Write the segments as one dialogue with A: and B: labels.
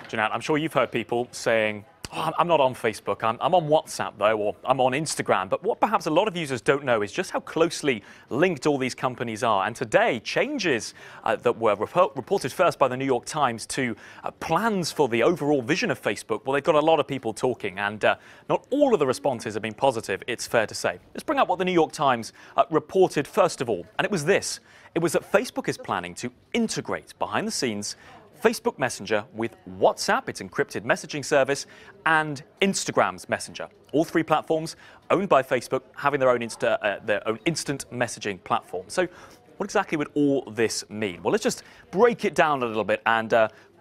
A: Jeanette, I'm sure you've heard people saying, "Oh, I'm not on Facebook, I'm on WhatsApp though, or I'm on Instagram." But what perhaps a lot of users don't know is just how closely linked all these companies are. And today, changes that were reported first by the New York Times to plans for the overall vision of Facebook, well, they've got a lot of people talking, and not all of the responses have been positive, it's fair to say. Let's bring up what the New York Times reported first of all, and it was this. It was that Facebook is planning to integrate behind the scenes Facebook Messenger with WhatsApp, its encrypted messaging service, and Instagram's Messenger. All three platforms owned by Facebook, having their own instant messaging platform. So what exactly would all this mean? Well, let's just break it down a little bit and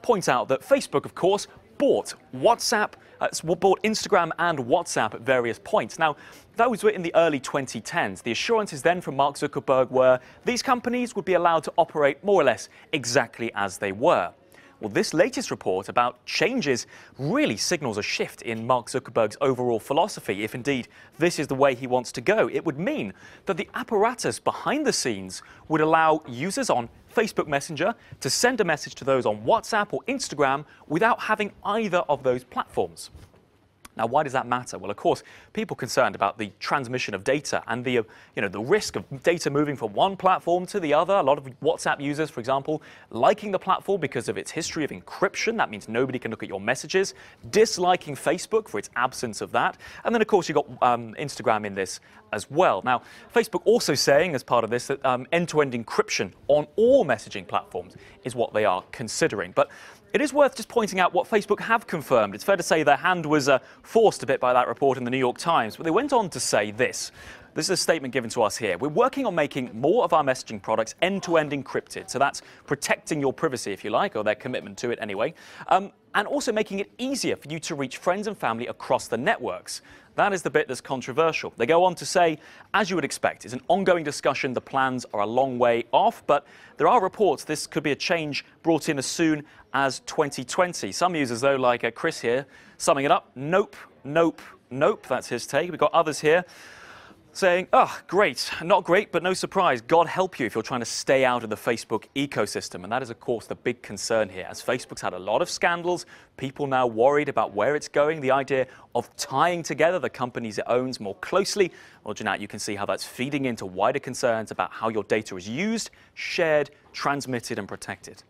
A: point out that Facebook, of course, bought Instagram and WhatsApp at various points. Now, those were in the early 2010s. The assurances then from Mark Zuckerberg were these companies would be allowed to operate more or less exactly as they were. Well, this latest report about changes really signals a shift in Mark Zuckerberg's overall philosophy. If indeed this is the way he wants to go, it would mean that the apparatus behind the scenes would allow users on Facebook Messenger to send a message to those on WhatsApp or Instagram without having either of those platforms. Now, why does that matter? Well, of course, people concerned about the transmission of data and the risk of data moving from one platform to the other. A lot of WhatsApp users, for example, liking the platform because of its history of encryption. That means nobody can look at your messages. Disliking Facebook for its absence of that. And then, of course, you've got Instagram in this as well. Now, Facebook also saying, as part of this, that end-to-end encryption on all messaging platforms is what they are considering. But it is worth just pointing out what Facebook have confirmed. It's fair to say their hand was forced a bit by that report in the New York Times, but they went on to say this. This is a statement given to us here. We're working on making more of our messaging products end-to-end encrypted. So that's protecting your privacy, if you like, or their commitment to it anyway. And also making it easier for you to reach friends and family across the networks. That is the bit that's controversial. They go on to say, as you would expect, it's an ongoing discussion. The plans are a long way off, but there are reports this could be a change brought in as soon as 2020. Some users, though, like Chris here, summing it up, nope, nope, nope. That's his take. We've got others here saying, oh, great, not great, but no surprise. God help you if you're trying to stay out of the Facebook ecosystem. And that is, of course, the big concern here. As Facebook's had a lot of scandals, people now worried about where it's going, the idea of tying together the companies it owns more closely. Well, Jeanette, you can see how that's feeding into wider concerns about how your data is used, shared, transmitted, and protected.